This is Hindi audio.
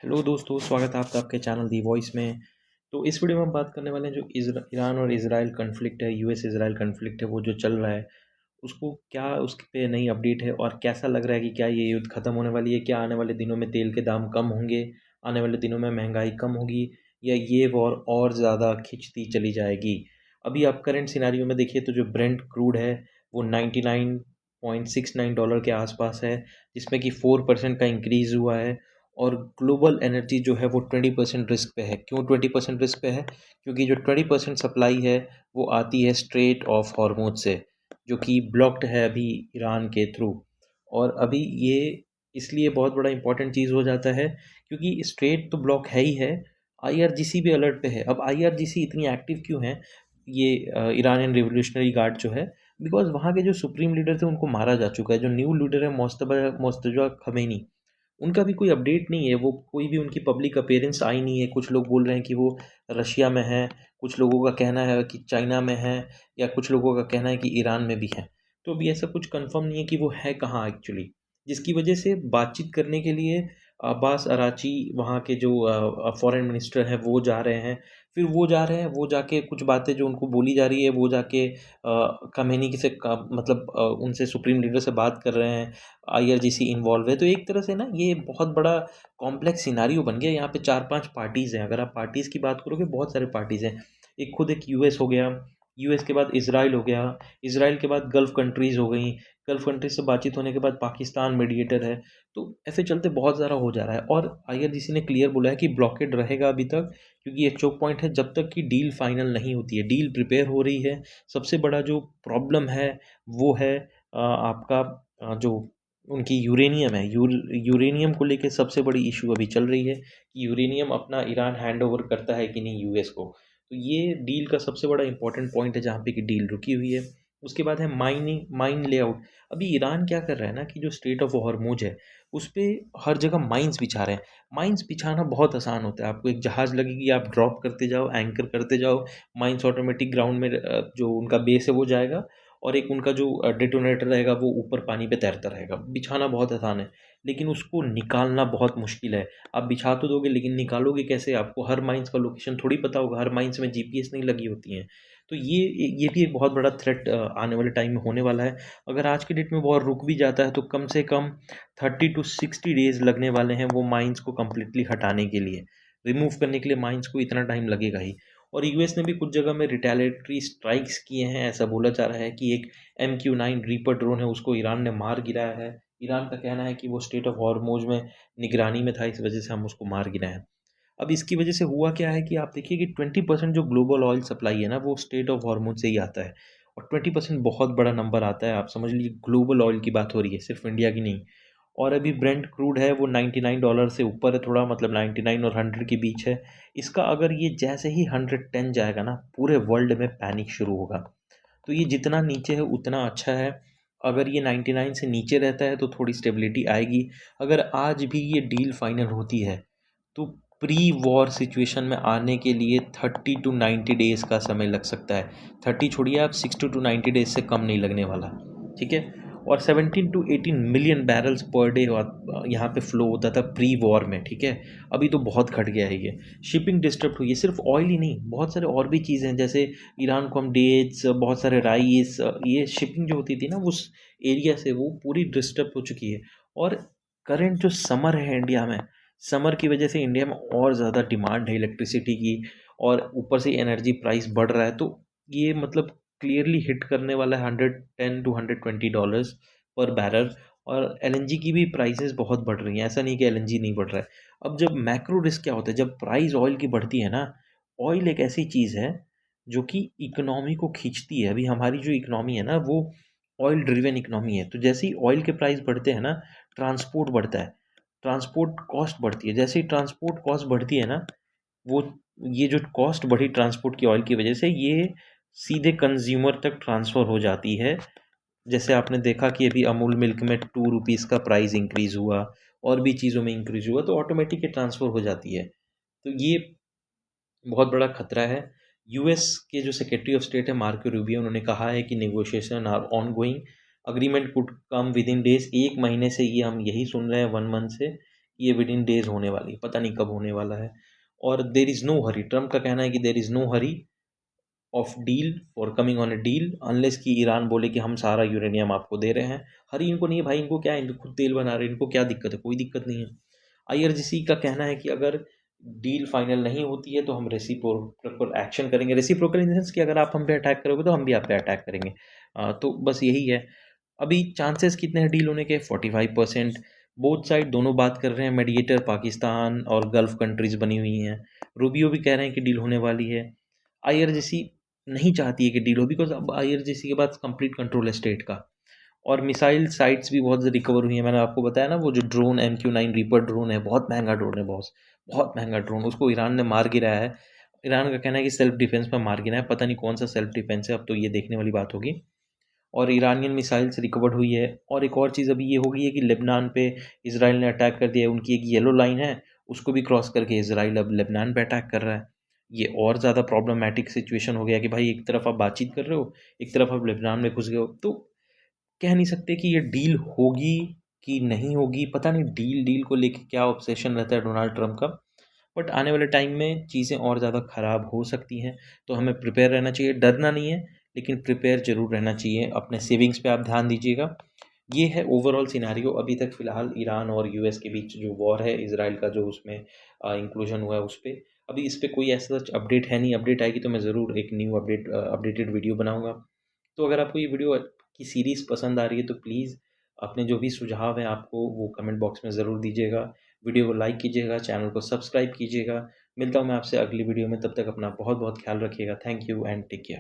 हेलो दोस्तों, स्वागत है आपका आपके चैनल दी वॉइस में। तो इस वीडियो में हम बात करने वाले हैं जो ईरान और इज़राइल कन्फ्लिक्ट है, यूएस इज़राइल कन्फ्लिक्ट है, वो जो चल रहा है उसको क्या उस पे नई अपडेट है और कैसा लग रहा है कि क्या ये युद्ध खत्म होने वाली है, क्या आने वाले दिनों में तेल के दाम कम होंगे, आने वाले दिनों में महंगाई कम होगी या ये वॉर और ज़्यादा खिंचती चली जाएगी। अभी आप करंट सिनारियो में देखिए तो जो ब्रेंट क्रूड है वो 99.69 डॉलर के आसपास है, जिसमें कि 4% का इंक्रीज़ हुआ है। और ग्लोबल एनर्जी जो है वो 20% रिस्क पे है। क्यों 20% रिस्क पे है? क्योंकि जो 20% सप्लाई है वो आती है स्ट्रेट ऑफ हॉर्मुज से, जो कि ब्लॉक्ड है अभी ईरान के थ्रू। और अभी ये इसलिए बहुत बड़ा इंपॉर्टेंट चीज़ हो जाता है क्योंकि स्ट्रेट तो ब्लॉक है ही है, आईआरजीसी भी अलर्ट पे है। अब आईआरजीसी इतनी एक्टिव क्यों है, ये ईरानियन रिवोल्यूशनरी गार्ड जो है, बिकॉज वहाँ के जो सुप्रीम लीडर थे उनको मारा जा चुका है। जो न्यू लीडर है मोस्तफा खमेनी, उनका भी कोई अपडेट नहीं है, वो कोई भी उनकी पब्लिक अपीयरेंस आई नहीं है। कुछ लोग बोल रहे हैं कि वो रशिया में है, कुछ लोगों का कहना है कि चाइना में है, या कुछ लोगों का कहना है कि ईरान में भी है। तो अभी ऐसा कुछ कंफर्म नहीं है कि वो है कहाँ एक्चुअली, जिसकी वजह से बातचीत करने के लिए अब्बास अराची, वहाँ के जो फॉरेन मिनिस्टर हैं, वो जा रहे हैं। फिर वो जा रहे हैं, वो जाके कुछ बातें जो उनको बोली जा रही है वो जाके खमेनी से मतलब उनसे सुप्रीम लीडर से बात कर रहे हैं। आईआरजीसी इन्वॉल्व है, तो एक तरह से ना ये बहुत बड़ा कॉम्प्लेक्स सिनारियो बन गया। यहाँ पे 4-5 पार्टीज़ हैं। अगर आप पार्टीज़ की बात करोगे, बहुत सारे पार्टीज़ हैं। एक यूएस हो गया, यूएस के बाद इजराइल हो गया, इजराइल के बाद गल्फ़ कंट्रीज़ हो गई, गल्फ़ कंट्रीज़ से बातचीत होने के बाद पाकिस्तान मीडिएटर है। तो ऐसे चलते बहुत ज़्यादा हो जा रहा है और आईआरजीसी ने क्लियर बोला है कि ब्लॉकेड रहेगा अभी तक, क्योंकि ये चोक पॉइंट है जब तक कि डील फाइनल नहीं होती है। डील प्रिपेयर हो रही है। सबसे बड़ा जो प्रॉब्लम है वो है आपका जो उनकी यूरेनियम है, यूरेनियम को लेके सबसे बड़ी इशू अभी चल रही है कि यूरेनियम अपना ईरान हैंड ओवर करता है कि नहीं यूएस को। तो ये डील का सबसे बड़ा इंपॉर्टेंट पॉइंट है जहाँ पे कि डील रुकी हुई है। उसके बाद है माइन लेआउट। अभी ईरान क्या कर रहा है ना कि जो स्ट्रेट ऑफ हॉर्मुज है उस पे हर जगह माइंस बिछा रहे हैं। माइंस बिछाना बहुत आसान होता है। आपको एक जहाज़ लगेगी, आप ड्रॉप करते जाओ, एंकर करते जाओ, माइंस ऑटोमेटिक ग्राउंड में जो उनका बेस है वो जाएगा, और एक उनका जो डेटोनेटर रहेगा वो ऊपर पानी पे तैरता रहेगा। बिछाना बहुत आसान है, लेकिन उसको निकालना बहुत मुश्किल है। आप बिछा तो दोगे, लेकिन निकालोगे कैसे? आपको हर माइंस का लोकेशन थोड़ी पता होगा, हर माइंस में जीपीएस नहीं लगी होती हैं। तो ये भी एक बहुत बड़ा थ्रेट आने वाले टाइम में होने वाला है। अगर आज के डेट में वॉर रुक भी जाता है तो कम से कम 30 to 60 डेज़ लगने वाले हैं वो माइंस को कम्प्लीटली हटाने के लिए। रिमूव करने के लिए माइंस को इतना टाइम लगेगा ही। और यूएस ने भी कुछ जगह में रिटेलिएटरी स्ट्राइक्स किए हैं। ऐसा बोला जा रहा है कि एक MQ-9 रीपर ड्रोन है, उसको ईरान ने मार गिराया है। ईरान का कहना है कि वो स्टेट ऑफ हॉर्मुज में निगरानी में था, इस वजह से हम उसको मार गिराए हैं। अब इसकी वजह से हुआ क्या है कि आप देखिए कि 20% जो ग्लोबल ऑयल सप्लाई है ना वो स्टेट ऑफ हॉर्मुज से ही आता है। और 20% बहुत बड़ा नंबर आता है। आप समझ लीजिए ग्लोबल ऑयल की बात हो रही है, सिर्फ इंडिया की नहीं। और अभी ब्रेंट क्रूड है वो $99 से ऊपर है, थोड़ा मतलब 99 और 100 के बीच है। इसका अगर ये जैसे ही 110 जाएगा ना, पूरे वर्ल्ड में पैनिक शुरू होगा। तो ये जितना नीचे है उतना अच्छा है। अगर ये 99 से नीचे रहता है तो थोड़ी स्टेबिलिटी आएगी। अगर आज भी ये डील फाइनल होती है तो प्री वॉर सिचुएशन में आने के लिए 30 to 90 डेज़ का समय लग सकता है। 30 छोड़िए आप, 60 to 90 डेज़ से कम नहीं लगने वाला। ठीक है। और 17 to 18 million barrels per day यहाँ पे फ्लो होता था प्री वॉर में। ठीक है। अभी तो बहुत घट गया है ये। शिपिंग डिस्टर्ब हुई है, सिर्फ ऑयल ही नहीं, बहुत सारे और भी चीज़ें हैं। जैसे ईरान को हम डेट्स, बहुत सारे राइस, ये शिपिंग जो होती थी ना उस एरिया से, वो पूरी डिस्टर्ब हो चुकी है। और करंट जो समर है इंडिया में, समर की वजह से इंडिया में और ज़्यादा डिमांड है इलेक्ट्रिसिटी की, और ऊपर से एनर्जी प्राइस बढ़ रहा है। तो ये मतलब क्लियरली हिट करने वाला है $110 to 120 पर बैरल। और एलएनजी की भी प्राइसेस बहुत बढ़ रही हैं, ऐसा नहीं कि एलएनजी नहीं बढ़ रहा है। अब जब मैक्रो रिस्क क्या होता है, जब प्राइस ऑयल की बढ़ती है ना, ऑयल एक ऐसी चीज़ है जो कि इकोनॉमी को खींचती है। अभी हमारी जो इकोनॉमी है ना वो ऑयल ड्रिवन इकोनॉमी है। तो जैसे ही ऑयल के प्राइस बढ़ते हैं ना, ट्रांसपोर्ट बढ़ता है, ट्रांसपोर्ट कॉस्ट बढ़ती है। जैसे ही ट्रांसपोर्ट कॉस्ट बढ़ती है ना, वो ये जो कॉस्ट बढ़ी ट्रांसपोर्ट की ऑयल की वजह से, ये सीधे कंज्यूमर तक ट्रांसफ़र हो जाती है। जैसे आपने देखा कि अभी अमूल मिल्क में 2 रुपीज़ का प्राइस इंक्रीज़ हुआ, और भी चीज़ों में इंक्रीज़ हुआ, तो ऑटोमेटिक ये ट्रांसफ़र हो जाती है। तो ये बहुत बड़ा खतरा है। यूएस के जो सेक्रेटरी ऑफ स्टेट है मार्को रूबियो, उन्होंने कहा है कि negotiation are ongoing, agreement could come within days. 1 महीने से ये हम यही सुन रहे हैं, 1 मंथ से, ये विद इन डेज होने वाली है, पता नहीं कब होने वाला है। और there is no hurry, Trump का कहना है कि there is no hurry of deal for coming on a deal unless कि ईरान बोले कि हम सारा यूरेनियम आपको दे रहे हैं। हरी इनको नहीं है भाई, इनको क्या है, इनको खुद तेल बना रहे हैं, इनको क्या दिक्कत है, कोई दिक्कत नहीं है। आईआरजीसी का कहना है कि अगर डील फाइनल नहीं होती है तो हम रेसिप्रोकल एक्शन करेंगे। रेसिप्रोकल इन सेंस कि अगर आप हम पे अटैक करोगे तो हम भी आप पे अटैक करेंगे। तो बस यही है। अभी चांसेस कितने हैं डील होने के? 45%। बोथ साइड दोनों बात कर रहे हैं, मेडिएटर पाकिस्तान और गल्फ कंट्रीज बनी हुई हैं। रूबियो भी कह रहे हैं कि डील होने वाली है। आईआरजीसी नहीं चाहती है कि डील हो, बिकॉज अब आईआरजीसी के पास कंप्लीट कंट्रोल है स्टेट का। और मिसाइल साइट्स भी बहुत रिकवर हुई हैं। मैंने आपको बताया ना, वो जो ड्रोन MQ-9 रीपर ड्रोन है, बहुत महंगा ड्रोन है, बहुत बहुत महंगा ड्रोन, उसको ईरान ने मार गिराया है। ईरान का कहना है कि सेल्फ डिफेंस में मार गिराया है, पता नहीं कौन सा सेल्फ डिफेंस है, अब तो ये देखने वाली बात होगी। और ईरानियन मिसाइल्स रिकवर्ड हुई है। और एक और चीज़ अभी ये हो गई है कि लेबनान पे इसराइल ने अटैक कर दिया है। उनकी एक येलो लाइन है, उसको भी क्रॉस करके इसराइल अब लेबनान पे अटैक कर रहा है। ये और ज़्यादा प्रॉब्लमेटिक सिचुएशन हो गया कि भाई एक तरफ आप बातचीत कर रहे हो, एक तरफ आप लेबनान में घुस गए हो। तो कह नहीं सकते कि ये डील होगी कि नहीं होगी, पता नहीं डील डील को लेके क्या ऑब्सेशन रहता है डोनाल्ड ट्रंप का। बट आने वाले टाइम में चीज़ें और ज़्यादा ख़राब हो सकती हैं, तो हमें प्रिपेयर रहना चाहिए। डरना नहीं है, लेकिन प्रिपेयर ज़रूर रहना चाहिए। अपने सेविंग्स पे आप ध्यान दीजिएगा। ये है ओवरऑल सिनारियो अभी तक फ़िलहाल ईरान और यूएस के बीच जो वॉर है, इसराइल का जो उसमें इंक्लूजन हुआ है उस पे। अभी इस पे कोई ऐसा अपडेट है नहीं, अपडेट आएगी तो मैं ज़रूर एक न्यू अपडेटेड वीडियो बनाऊँगा। तो अगर आपको ये वीडियो की सीरीज़ पसंद आ रही है तो प्लीज़ अपने जो भी सुझाव हैं आपको वो कमेंट बॉक्स में ज़रूर दीजिएगा। वीडियो को लाइक कीजिएगा, चैनल को सब्सक्राइब कीजिएगा। मिलता हूँ मैं आपसे अगली वीडियो में, तब तक अपना बहुत बहुत ख्याल रखिएगा। Thank you and take care.